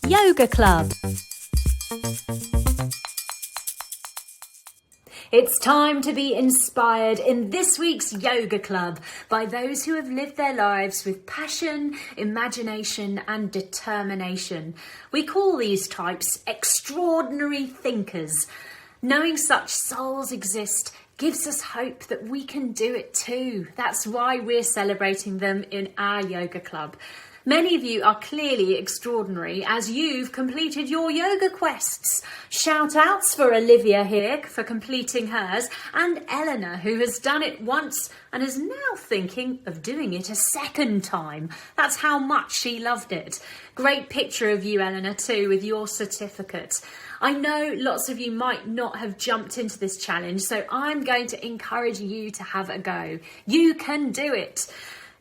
Yoga Club. It's time to be inspired in this week's Yoga Club by those who have lived their lives with passion, imagination and determination. We call these types extraordinary thinkers. Knowing such souls exist gives us hope that we can do it too. That's why we're celebrating them in our Yoga Club. Many of you are clearly extraordinary as you've completed your yoga quests. Shout outs for Olivia here for completing hers, and Eleanor, who has done it once and is now thinking of doing it a second time. That's how much she loved it. Great picture of you, Eleanor, too, with your certificate. I know lots of you might not have jumped into this challenge, so I'm going to encourage you to have a go. You can do it.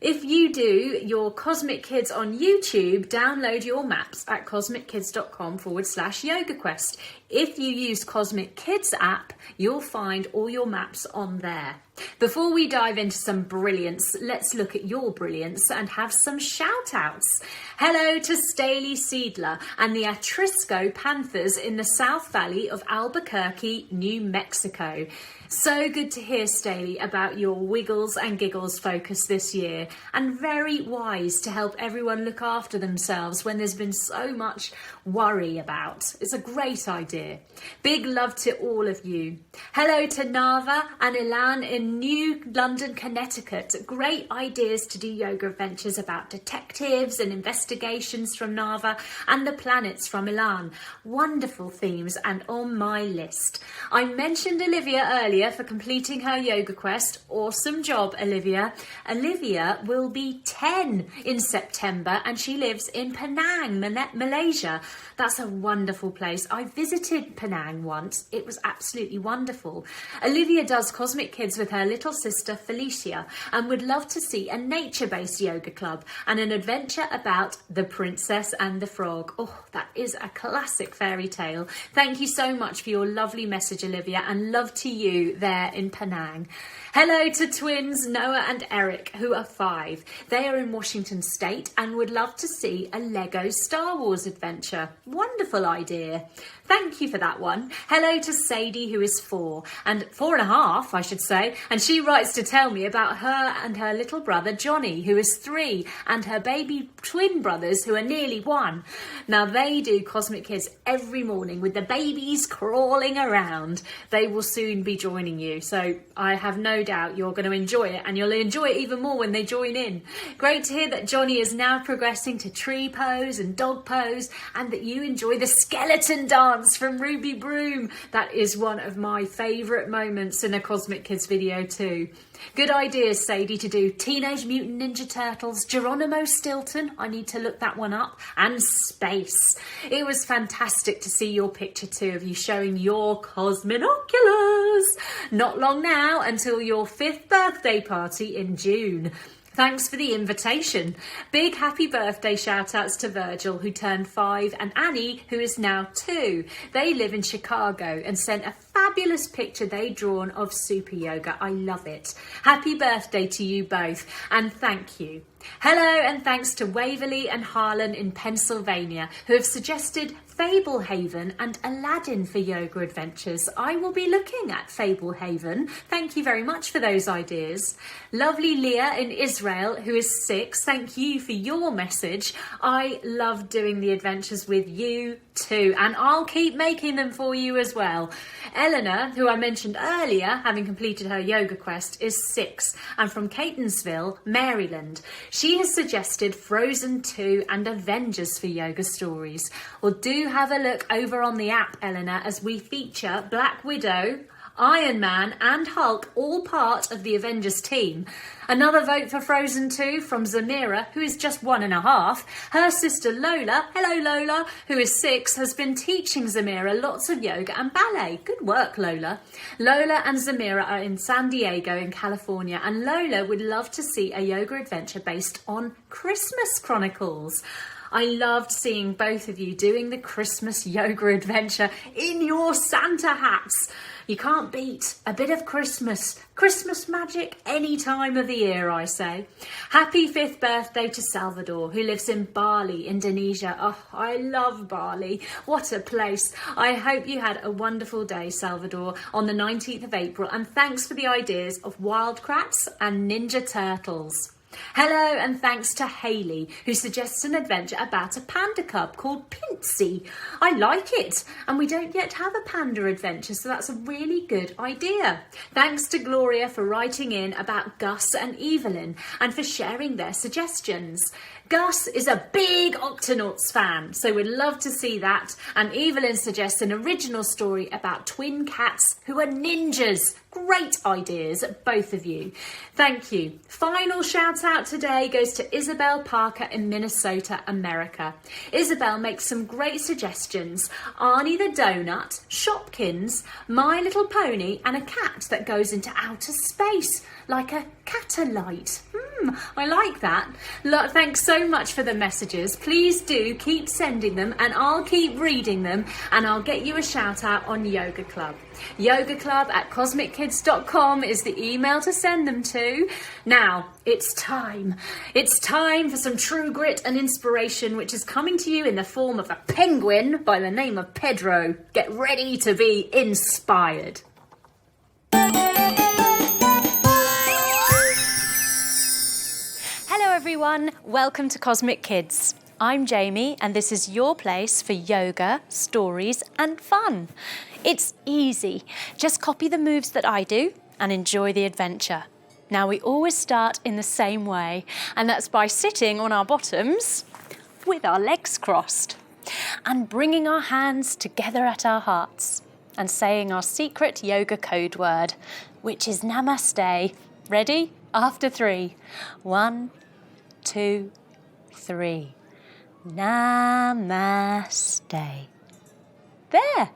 If you do your Cosmic Kids on YouTube, download your maps at cosmickids.com/yogaquest. If you use Cosmic Kids app, you'll find all your maps on there. Before we dive into some brilliance, let's look at your brilliance and have some shout outs. Hello to Staley Seidler and the Atrisco Panthers in the South Valley of Albuquerque, New Mexico. So good to hear, Staley, about your Wiggles and Giggles focus this year, and very wise to help everyone look after themselves when there's been so much worry about. It's a great idea. Big love to all of you. Hello to Nava and Ilan in New London, Connecticut. Great ideas to do yoga adventures about detectives and investigations from Nava and the planets from Ilan. Wonderful themes and on my list. I mentioned Olivia earlier for completing her yoga quest. Awesome job, Olivia. Olivia will be 10 in September and she lives in Penang, Malaysia. That's a wonderful place. I visited Penang once. It was absolutely wonderful. Olivia does Cosmic Kids with her little sister Felicia and would love to see a nature-based yoga club and an adventure about the Princess and the Frog. Oh, that is a classic fairy tale. Thank you so much for your lovely message, Olivia, and love to you there in Penang. Hello to twins Noah and Eric, who are 5. They are in Washington State and would love to see a Lego Star Wars adventure. Wonderful idea. Thank you for that one. Hello to Sadie, who is 4, and 4.5, I should say, and she writes to tell me about her and her little brother Johnny, who is 3, and her baby twin brothers, who are nearly 1. Now, they do Cosmic Kids every morning with the babies crawling around. They will soon be joining you, so I have no doubt you're going to enjoy it, and you'll enjoy it even more when they join in. Great to hear that Johnny is now progressing to tree pose and dog pose, and that you enjoy the skeleton dance from Ruby Broom. That is one of my favourite moments in a Cosmic Kids video too. Good ideas, Sadie, to do Teenage Mutant Ninja Turtles, Geronimo Stilton, I need to look that one up, and space. It was fantastic to see your picture too of you showing your cosminoculars. Not long now until your 5th birthday party in June. Thanks for the invitation. Big happy birthday shout outs to Virgil, who turned 5, and Annie, who is now 2. They live in Chicago and sent a fabulous picture they'd drawn of super yoga. I love it. Happy birthday to you both, and thank you. Hello and thanks to Waverley and Harlan in Pennsylvania, who have suggested Fablehaven and Aladdin for yoga adventures. I will be looking at Fablehaven. Thank you very much for those ideas. Lovely Leah in Israel, who is 6. Thank you for your message. I love doing the adventures with you too, and I'll keep making them for you as well. Eleanor, who I mentioned earlier, having completed her yoga quest, is 6 and from Catonsville, Maryland. She has suggested Frozen 2 and Avengers for yoga stories. Well, do have a look over on the app, Eleanor, as we feature Black Widow, Iron Man and Hulk, all part of the Avengers team. Another vote for Frozen 2 from Zamira, who is just 1.5. Her sister Lola, hello Lola, who is 6, has been teaching Zamira lots of yoga and ballet. Good work, Lola. Lola and Zamira are in San Diego in California, and Lola would love to see a yoga adventure based on Christmas Chronicles. I loved seeing both of you doing the Christmas yoga adventure in your Santa hats. You can't beat a bit of Christmas magic any time of the year, I say. Happy 5th birthday to Salvador, who lives in Bali, Indonesia. Oh, I love Bali. What a place. I hope you had a wonderful day, Salvador, on the 19th of April, and thanks for the ideas of Wildcrats and Ninja Turtles. Hello, and thanks to Hayley, who suggests an adventure about a panda cub called Pincy. I like it, and we don't yet have a panda adventure, so that's a really good idea. Thanks to Gloria for writing in about Gus and Evelyn and for sharing their suggestions. Gus is a big Octonauts fan, so we'd love to see that. And Evelyn suggests an original story about twin cats who are ninjas. Great ideas, both of you. Thank you. Final shout out today goes to Isabel Parker in Minnesota, America. Isabel makes some great suggestions. Arnie the Donut, Shopkins, My Little Pony, and a cat that goes into outer space, like a catalight. I like that. Thanks so much for the messages. Please do keep sending them and I'll keep reading them, and I'll get you a shout out on Yoga Club. yogaclub@cosmickids.com is the email to send them to. Now, it's time. It's time for some true grit and inspiration, which is coming to you in the form of a penguin by the name of Pedro. Get ready to be inspired. Hello everyone, welcome to Cosmic Kids. I'm Jamie and this is your place for yoga, stories and fun. It's easy. Just copy the moves that I do and enjoy the adventure. Now we always start in the same way, and that's by sitting on our bottoms with our legs crossed and bringing our hands together at our hearts and saying our secret yoga code word, which is Namaste. Ready? After 3. 1, 2, 3. Namaste. There.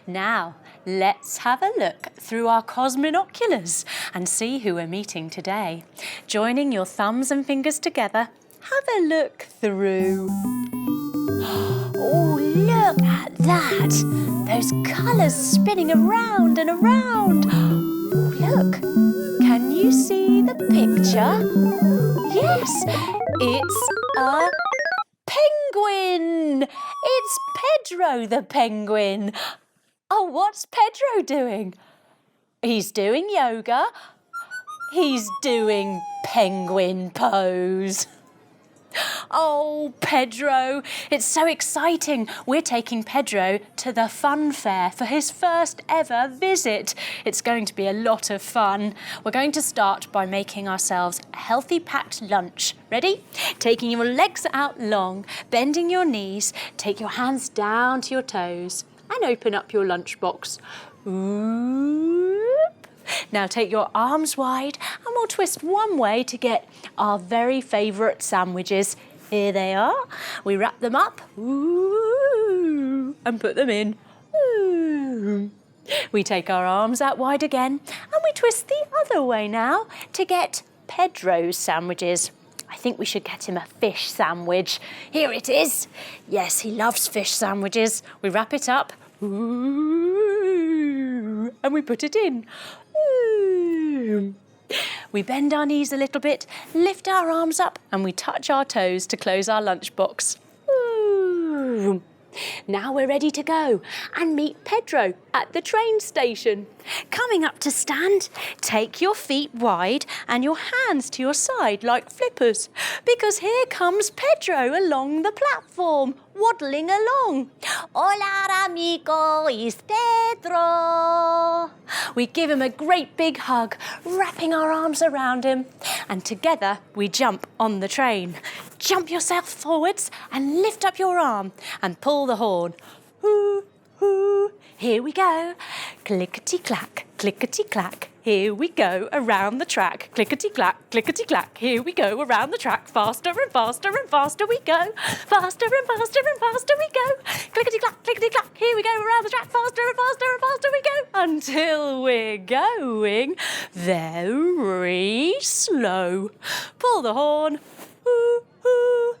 Now, let's have a look through our cosminoculars and see who we're meeting today. Joining your thumbs and fingers together, have a look through. Oh, look at that. Those colours spinning around and around. Oh, look. Can you see the picture? Yes, it's a penguin. It's Pedro the penguin. Oh, what's Pedro doing? He's doing yoga. He's doing penguin pose. Oh, Pedro, it's so exciting. We're taking Pedro to the fun fair for his first ever visit. It's going to be a lot of fun. We're going to start by making ourselves a healthy packed lunch. Ready? Taking your legs out long, bending your knees, take your hands down to your toes and open up your lunchbox. Oop. Now take your arms wide and we'll twist one way to get our very favourite sandwiches. Here they are. We wrap them up and put them in. We take our arms out wide again and we twist the other way now to get Pedro's sandwiches. I think we should get him a fish sandwich. Here it is. Yes, he loves fish sandwiches. We wrap it up and we put it in. We bend our knees a little bit, lift our arms up and we touch our toes to close our lunchbox. Now we're ready to go and meet Pedro at the train station. Coming up to stand, take your feet wide and your hands to your side like flippers, because here comes Pedro along the platform, waddling along. Hola amigo, it's Pedro. We give him a great big hug, wrapping our arms around him, and together we jump on the train. Jump yourself forwards and lift up your arm and pull the horn. Hoo, hoo. Here we go. Clickety-clack, clickety-clack. Here we go around the track. Clickety-clack, clickety-clack. Here we go around the track. Faster and faster and faster we go. Faster and faster and faster we go. Clickety-clack, clickety-clack. Here we go around the track. Faster and faster and faster we go. Until we're going very slow. Pull the horn. Hoo, hoo.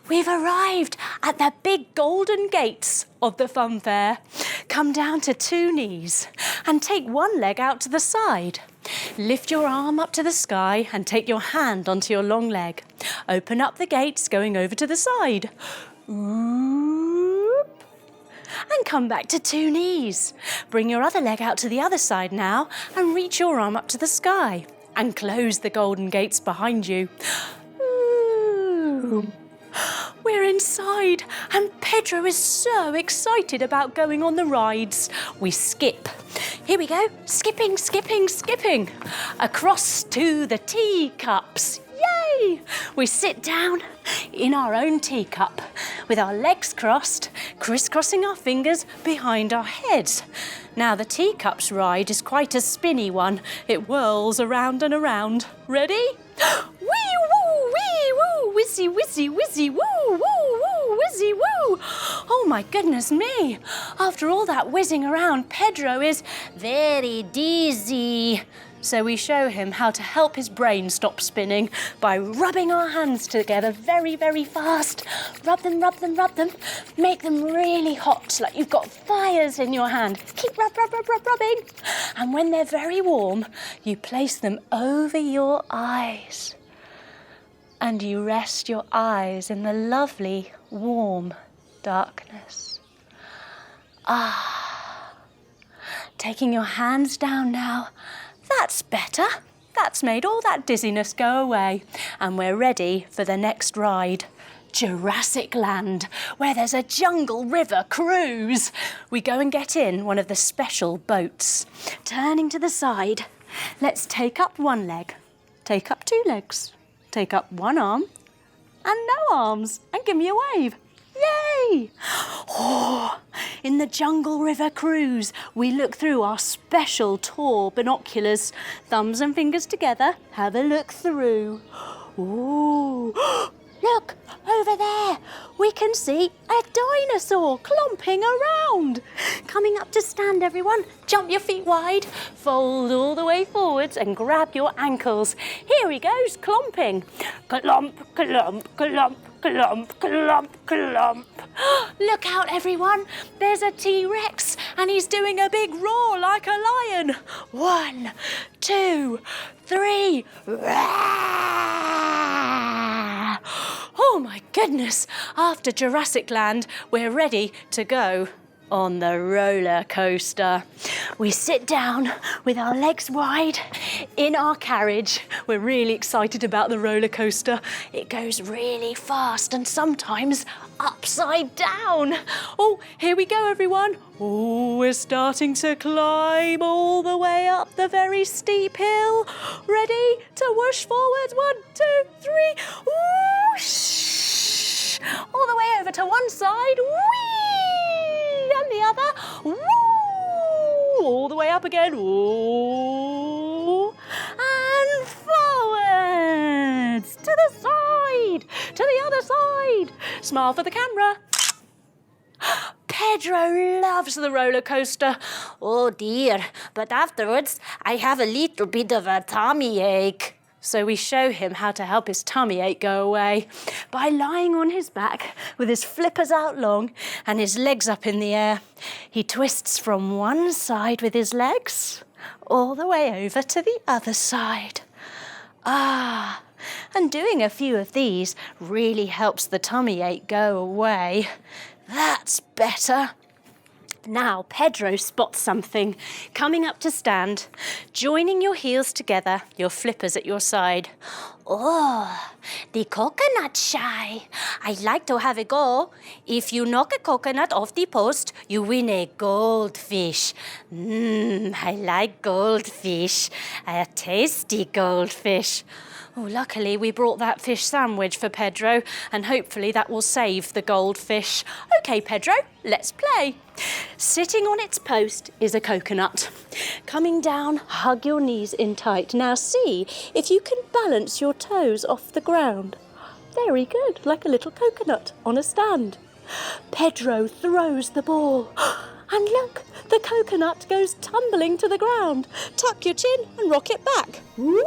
We've arrived at the big golden gates of the fun fair. Come down to 2 knees and take one leg out to the side. Lift your arm up to the sky and take your hand onto your long leg. Open up the gates going over to the side. Oop. And come back to 2 knees. Bring your other leg out to the other side now and reach your arm up to the sky. And close the golden gates behind you. Ooh. We're inside and Pedro is so excited about going on the rides. We skip. Here we go. Skipping, skipping, skipping. Across to the teacups. Yay! We sit down in our own teacup with our legs crossed, crisscrossing our fingers behind our heads. Now the teacups ride is quite a spinny one. It whirls around and around. Ready? Wee woo, wee woo, whizzy whizzy whizzy woo, woo woo, whizzy woo. Oh my goodness me. After all that whizzing around, Pedro is very dizzy. So we show him how to help his brain stop spinning by rubbing our hands together very, very fast. Rub them, rub them, rub them. Make them really hot, like you've got fires in your hand. Keep rubbing. And when they're very warm, you place them over your eyes. And you rest your eyes in the lovely, warm darkness. Taking your hands down now. That's better. That's made all that dizziness go away. And we're ready for the next ride. Jurassic Land, where there's a jungle river cruise. We go and get in one of the special boats. Turning to the side, let's take up one leg, take up 2 legs, take up 1 arm and no arms, and give me a wave. Yay! Oh, in the Jungle River Cruise, we look through our special tall binoculars. Thumbs and fingers together, have a look through. Ooh, look, over there, we can see a dinosaur clomping around. Coming up to stand, everyone. Jump your feet wide, fold all the way forwards and grab your ankles. Here he goes, clomping. Clomp, clomp, clomp. Clomp, clomp, clomp. Look out, everyone. There's a T-Rex and he's doing a big roar like a lion. 1, 2, 3. Oh my goodness. After Jurassic Land, we're ready to go on the roller coaster. We sit down with our legs wide in our carriage. We're really excited about the roller coaster. It goes really fast and sometimes upside down. Oh, here we go, everyone. Oh, we're starting to climb all the way up the very steep hill. Ready to whoosh forwards? 1, 2, 3. Whoosh! All the way over to one side. Whee! And the other. Woo! All the way up again. Woo! And forwards. To the side. To the other side. Smile for the camera. Pedro loves the roller coaster. Oh dear, but afterwards I have a little bit of a tummy ache. So we show him how to help his tummy ache go away by lying on his back with his flippers out long and his legs up in the air. He twists from one side with his legs all the way over to the other side. And doing a few of these really helps the tummy ache go away. That's better. Now Pedro spots something. Coming up to stand, joining your heels together, your flippers at your side. Oh, the coconut shy. I'd like to have a go. If you knock a coconut off the post, you win a goldfish. I like goldfish. A tasty goldfish. Oh, luckily we brought that fish sandwich for Pedro, and hopefully that will save the goldfish. OK, Pedro, let's play. Sitting on its post is a coconut. Coming down, hug your knees in tight. Now see if you can balance your toes off the ground. Very good, like a little coconut on a stand. Pedro throws the ball. And look, the coconut goes tumbling to the ground. Tap your chin and rock it back. Whoop!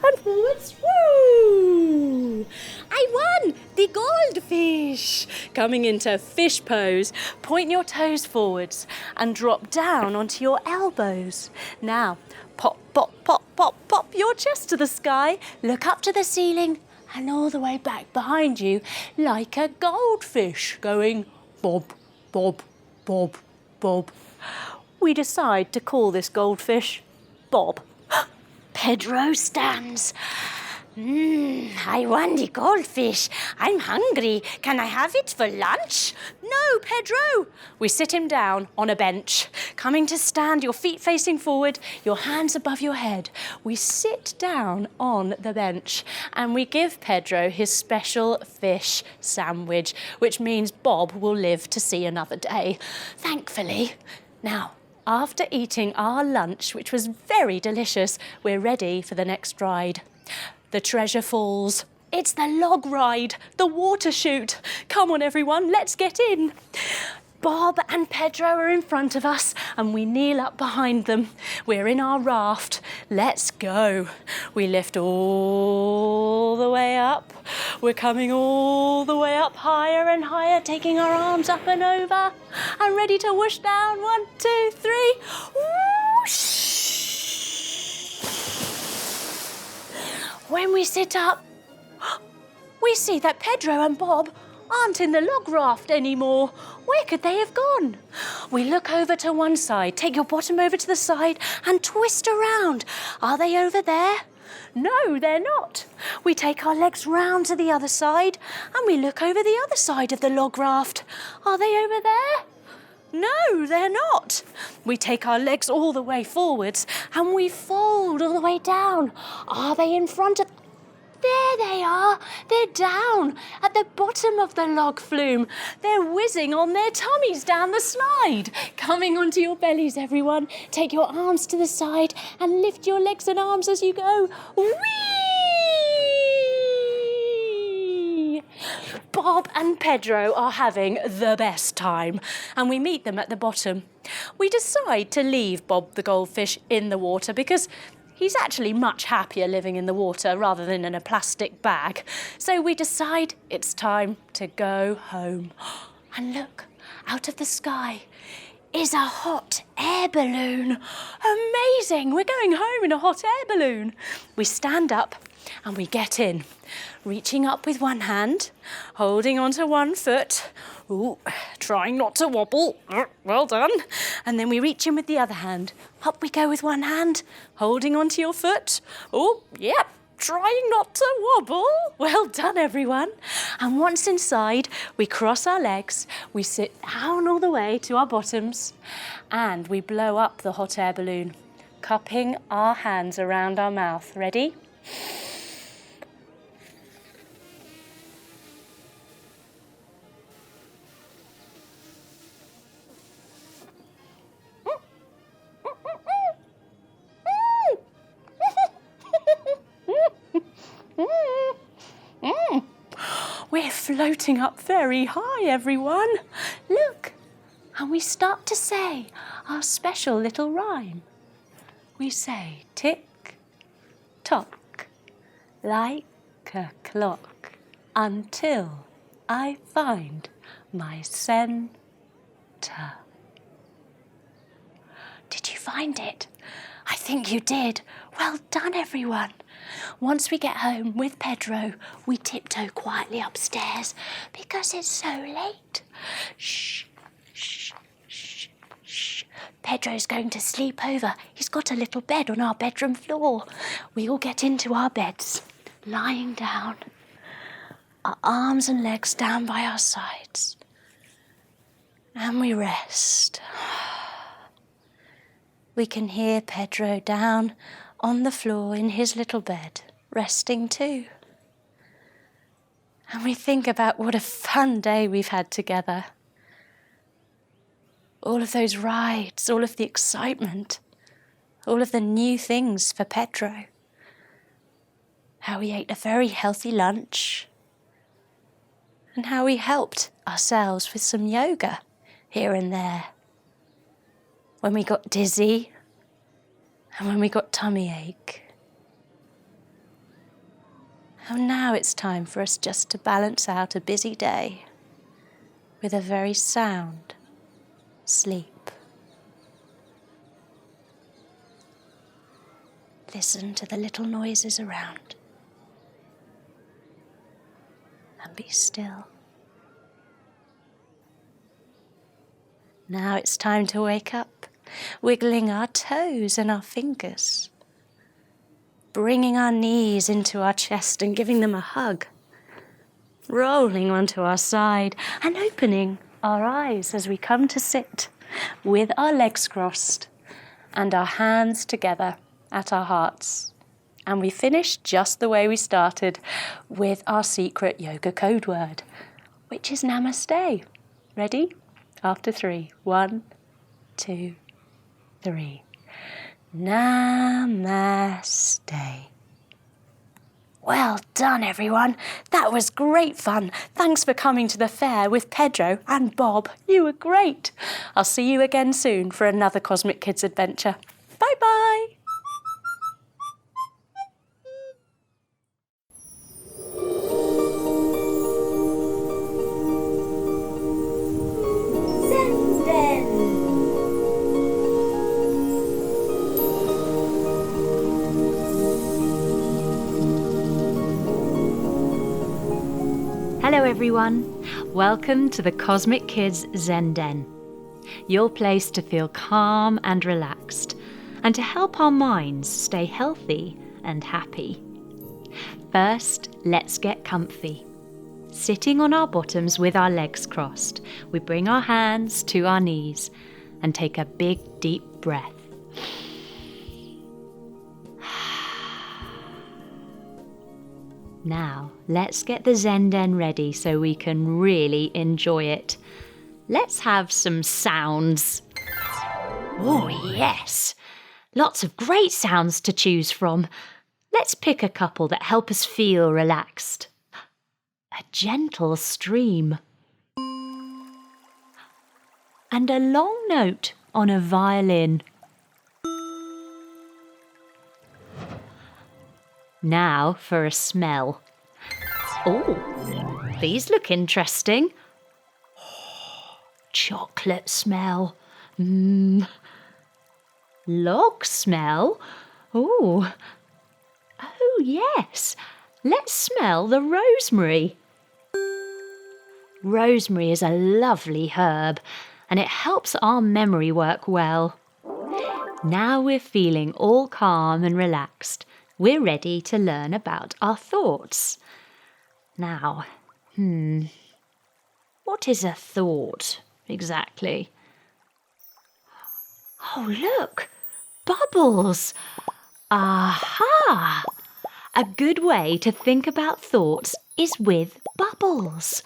And forwards, woo! I won! The goldfish! Coming into fish pose, point your toes forwards and drop down onto your elbows. Now, pop, pop, pop, pop, pop your chest to the sky, look up to the ceiling and all the way back behind you like a goldfish going bob, bob, bob, bob. We decide to call this goldfish Bob. Pedro stands. I won the goldfish. I'm hungry. Can I have it for lunch? No, Pedro. We sit him down on a bench. Coming to stand, your feet facing forward, your hands above your head. We sit down on the bench and we give Pedro his special fish sandwich, which means Bob will live to see another day. Thankfully. Now, after eating our lunch, which was very delicious, we're ready for the next ride. The treasure falls. It's the log ride, the water chute. Come on, everyone, let's get in. Bob and Pedro are in front of us and we kneel up behind them. We're in our raft. Let's go. We lift all the way up. We're coming all the way up higher and higher, taking our arms up and over and ready to whoosh down. 1, 2, 3. Whoosh! When we sit up, we see that Pedro and Bob aren't in the log raft anymore. Where could they have gone? We look over to one side, take your bottom over to the side and twist around. Are they over there? No, they're not. We take our legs round to the other side and we look over the other side of the log raft. Are they over there? No, they're not. We take our legs all the way forwards and we fold all the way down. Are they in front of... There they are. They're down at the bottom of the log flume. They're whizzing on their tummies down the slide. Coming onto your bellies, everyone. Take your arms to the side and lift your legs and arms as you go. Whee! Bob and Pedro are having the best time and we meet them at the bottom. We decide to leave Bob the goldfish in the water because he's actually much happier living in the water rather than in a plastic bag. So we decide it's time to go home. And look, out of the sky is a hot air balloon. Amazing! We're going home in a hot air balloon. We stand up and we get in, reaching up with one hand, holding onto one foot. Ooh, trying not to wobble. Well done. And then we reach in with the other hand. Up we go with one hand, holding onto your foot. Oh, yep, trying not to wobble. Well done, everyone. And once inside, we cross our legs, we sit down all the way to our bottoms, and we blow up the hot air balloon, cupping our hands around our mouth. Ready? We're floating up very high, everyone. Look, and we start to say our special little rhyme. We say tick, tock, like a clock, until I find my centre. Did you find it? I think you did. Well done, everyone. Once we get home with Pedro, we tiptoe quietly upstairs because it's so late. Shh, shh, shh, shh. Pedro's going to sleep over. He's got a little bed on our bedroom floor. We all get into our beds, lying down, our arms and legs down by our sides, and we rest. We can hear Pedro down on the floor in his little bed, resting too. And we think about what a fun day we've had together. All of those rides, all of the excitement, all of the new things for Pedro. How we ate a very healthy lunch, and how we helped ourselves with some yoga here and there. When we got dizzy, and when we got tummy ache. And now it's time for us just to balance out a busy day with a very sound sleep. Listen to the little noises around and be still. Now it's time to wake up, wiggling our toes and our fingers, bringing our knees into our chest and giving them a hug, rolling onto our side and opening our eyes as we come to sit with our legs crossed and our hands together at our hearts. And we finish just the way we started, with our secret yoga code word, which is namaste. Ready? After 3. 1, 2, 3. Namaste. Well done, everyone. That was great fun. Thanks for coming to the fair with Pedro and Bob. You were great. I'll see you again soon for another Cosmic Kids adventure. Bye-bye. Zen Den. Hello everyone, welcome to the Cosmic Kids Zen Den, your place to feel calm and relaxed and to help our minds stay healthy and happy. First, let's get comfy. Sitting on our bottoms with our legs crossed, we bring our hands to our knees and take a big deep breath. Now, let's get the Zen Den ready so we can really enjoy it. Let's have some sounds. Oh, yes! Lots of great sounds to choose from. Let's pick a couple that help us feel relaxed. A gentle stream. And a long note on a violin. Now for a smell. Oh, these look interesting. Chocolate smell. Log smell. Oh, yes. Let's smell the rosemary. Rosemary is a lovely herb and it helps our memory work well. Now we're feeling all calm and relaxed. We're ready to learn about our thoughts. Now, what is a thought exactly? Oh, look! Bubbles! Aha! A good way to think about thoughts is with bubbles.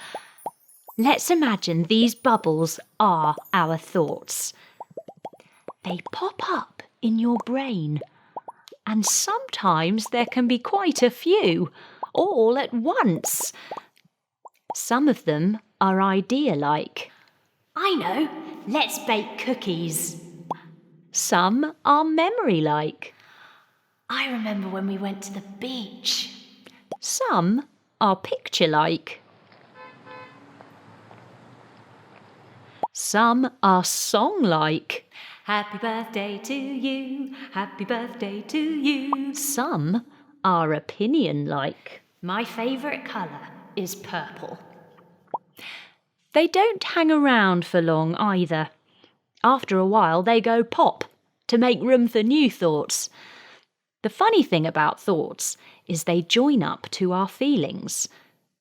Let's imagine these bubbles are our thoughts. They pop up in your brain. And sometimes there can be quite a few, all at once. Some of them are idea-like. I know, let's bake cookies. Some are memory-like. I remember when we went to the beach. Some are picture-like. Some are song-like. Happy birthday to you, happy birthday to you. Some are opinion-like. My favourite colour is purple. They don't hang around for long either. After a while they go pop to make room for new thoughts. The funny thing about thoughts is they join up to our feelings.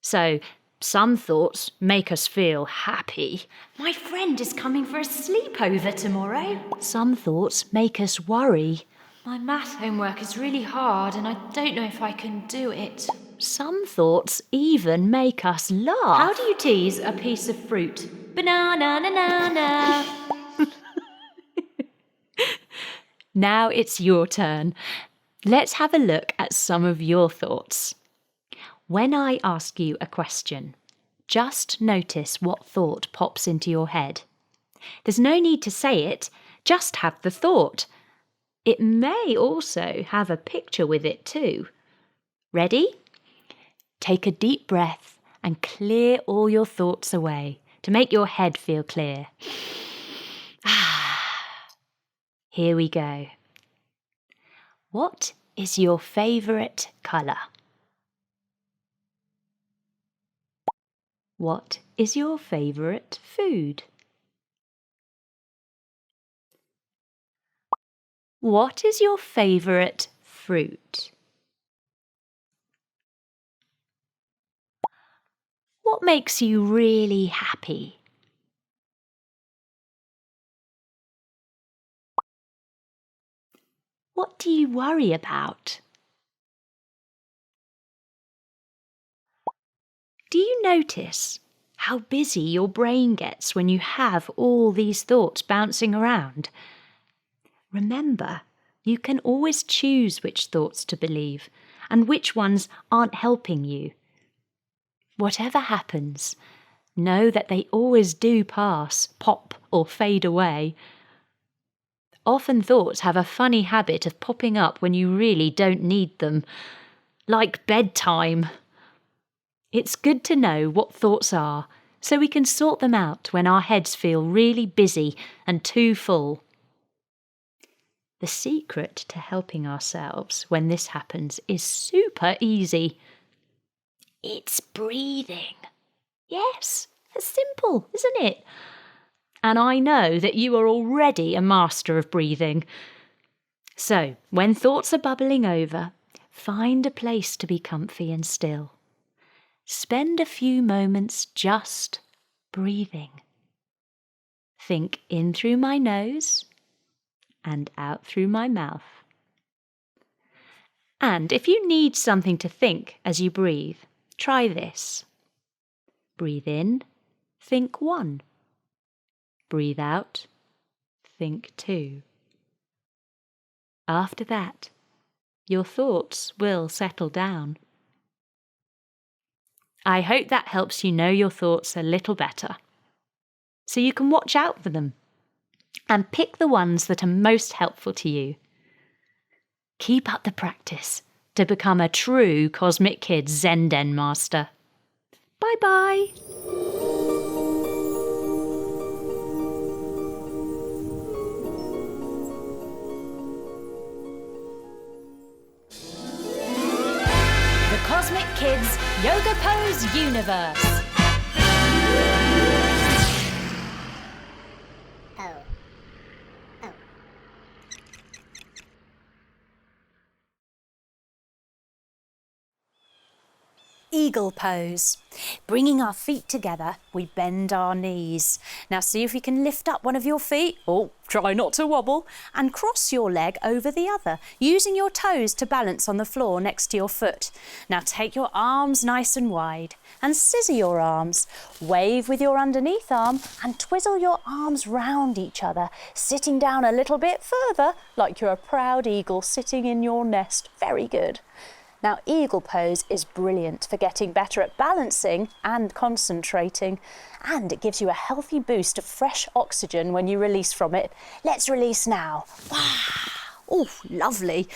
So some thoughts make us feel happy. My friend is coming for a sleepover tomorrow. Some thoughts make us worry. My math homework is really hard and I don't know if I can do it. Some thoughts even make us laugh. How do you tease a piece of fruit? Banana. Now it's your turn. Let's have a look at some of your thoughts. When I ask you a question, just notice what thought pops into your head. There's no need to say it, just have the thought. It may also have a picture with it too. Ready? take a deep breath and clear all your thoughts away to make your head feel clear. Here we go. What is your favourite colour? What is your favourite food? What is your favourite fruit? What makes you really happy? What do you worry about? Do you notice how busy your brain gets when you have all these thoughts bouncing around? Remember, you can always choose which thoughts to believe and which ones aren't helping you. Whatever happens, know that they always do pass, pop, or fade away. Often thoughts have a funny habit of popping up when you really don't need them, like bedtime. It's good to know what thoughts are, so we can sort them out when our heads feel really busy and too full. The secret to helping ourselves when this happens is super easy. It's breathing. Yes, it's simple, isn't it? And I know that you are already a master of breathing. So, when thoughts are bubbling over, find a place to be comfy and still. Spend a few moments just breathing. Think in through my nose and out through my mouth. And if you need something to think as you breathe, try this. Breathe in, think 1. Breathe out, think 2. After that, your thoughts will settle down. I hope that helps you know your thoughts a little better, so you can watch out for them and pick the ones that are most helpful to you. Keep up the practice to become a true Cosmic Kids Zen Den master. Bye-bye. The Cosmic Kids Yoga Pose Universe. Eagle pose. Bringing our feet together, we bend our knees. Now see if you can lift up one of your feet. Oh, try not to wobble. And cross your leg over the other, using your toes to balance on the floor next to your foot. Now take your arms nice and wide and scissor your arms. Wave with your underneath arm and twizzle your arms round each other, sitting down a little bit further, like you're a proud eagle sitting in your nest. Very good. Now, eagle pose is brilliant for getting better at balancing and concentrating, and it gives you a healthy boost of fresh oxygen when you release from it. Let's release now. Wow! Oh, lovely.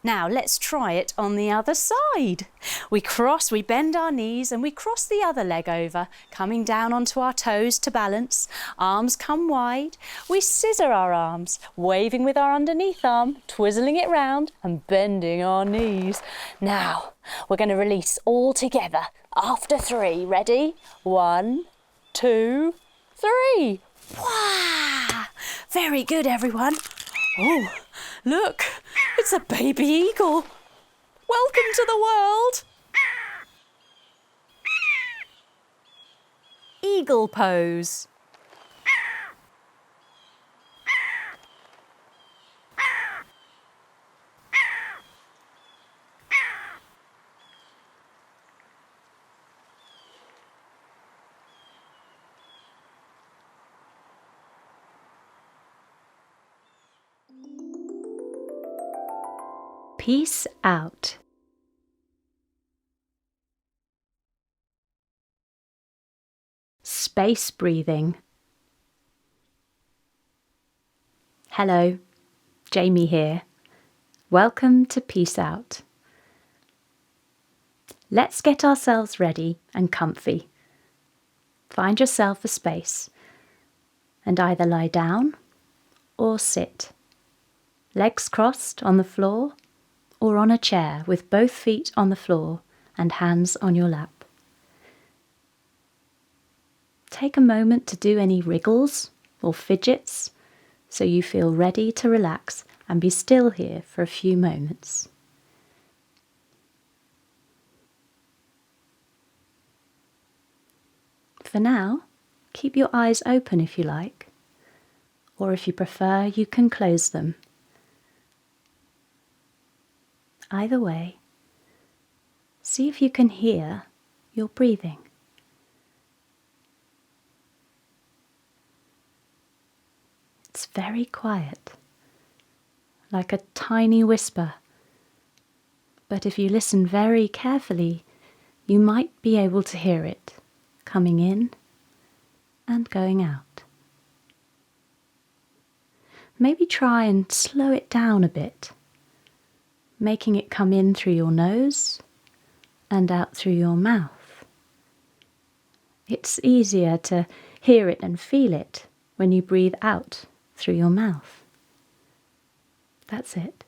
Now, let's try it on the other side. We bend our knees and we cross the other leg over, coming down onto our toes to balance. Arms come wide. We scissor our arms, waving with our underneath arm, twizzling it round and bending our knees. Now, we're going to release all together after 3. Ready? 1, 2, 3. Wow! Very good, everyone. Oh, look, it's a baby eagle. Welcome to the world. Eagle pose. Peace out. Space breathing. Hello, Jamie here. Welcome to Peace Out. let's get ourselves ready and comfy. Find yourself a space and either lie down or sit. Legs crossed on the floor or on a chair with both feet on the floor and hands on your lap. Take a moment to do any wriggles or fidgets so you feel ready to relax and be still here for a few moments. For now, keep your eyes open if you like, or if you prefer, you can close them. Either way, see if you can hear your breathing. It's very quiet, like a tiny whisper, but if you listen very carefully, you might be able to hear it coming in and going out. Maybe try and slow it down a bit, making it come in through your nose and out through your mouth. It's easier to hear it and feel it when you breathe out through your mouth. That's it.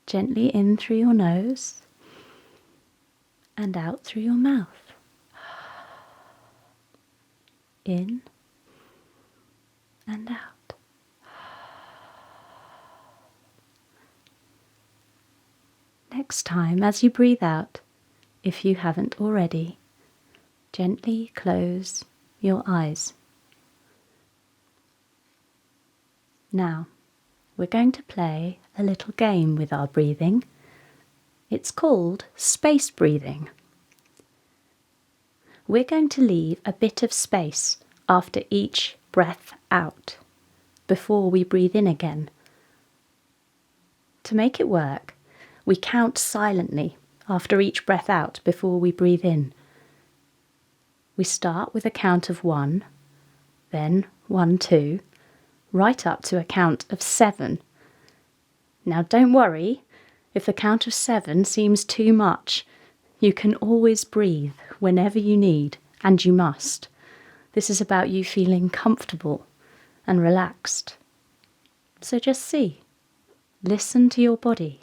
Gently in through your nose and out through your mouth. In and out. Next time, as you breathe out, if you haven't already, gently close your eyes. Now, we're going to play a little game with our breathing. It's called space breathing. We're going to leave a bit of space after each breath out, before we breathe in again. To make it work, we count silently after each breath out before we breathe in. We start with a count of 1, then 1, 2, right up to a count of 7. Now don't worry if the count of 7 seems too much. You can always breathe whenever you need, and you must. This is about you feeling comfortable and relaxed. So just see. Listen to your body.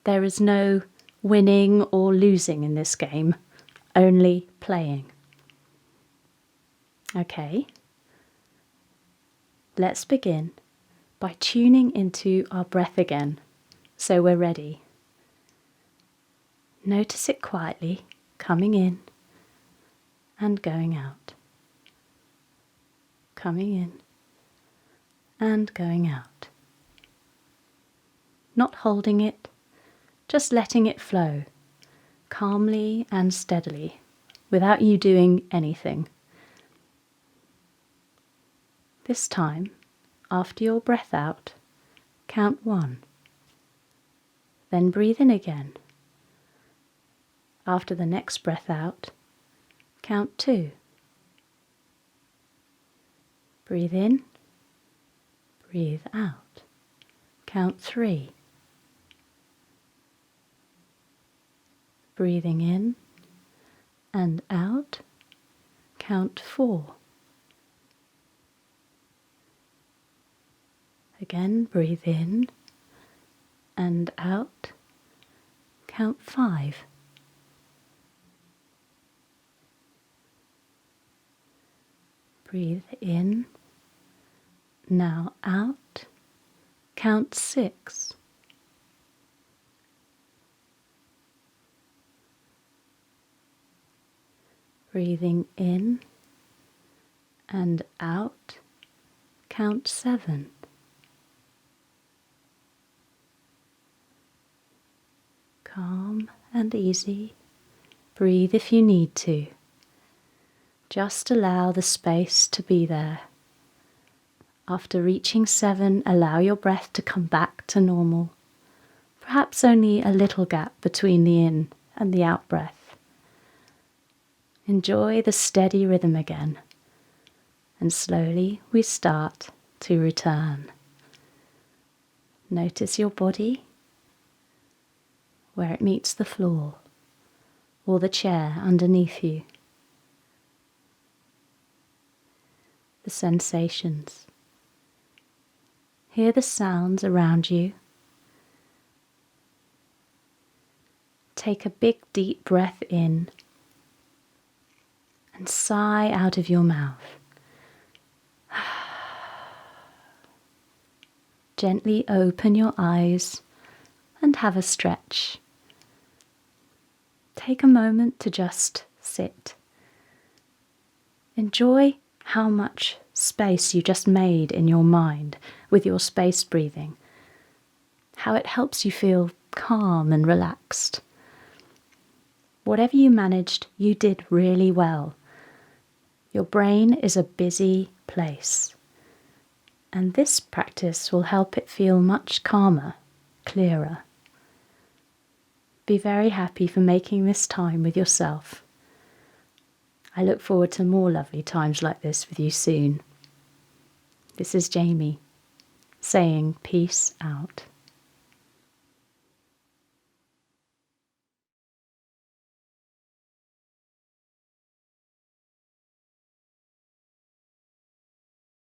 There is no winning or losing in this game, only playing. Okay, let's begin by tuning into our breath again, so we're ready. Notice it quietly, coming in and going out. Coming in and going out. Not holding it, just letting it flow, calmly and steadily, without you doing anything. This time, after your breath out, count 1. Then breathe in again. After the next breath out, count 2. Breathe in, breathe out. Count 3. Breathing in and out, count 4. Again, breathe in and out, count 5. Breathe in, now out, count 6. Breathing in and out, count 7. Calm and easy. Breathe if you need to. Just allow the space to be there. After reaching 7, allow your breath to come back to normal. Perhaps only a little gap between the in and the out breath. Enjoy the steady rhythm again. And slowly we start to return. Notice your body, where it meets the floor or the chair underneath you. The sensations. Hear the sounds around you. Take a big deep breath in and sigh out of your mouth. Gently open your eyes and have a stretch. Take a moment to just sit. Enjoy how much space you just made in your mind with your space breathing, how it helps you feel calm and relaxed. Whatever you managed, you did really well. Your brain is a busy place, and this practice will help it feel much calmer, clearer. Be very happy for making this time with yourself. I look forward to more lovely times like this with you soon. This is Jamie, saying peace out.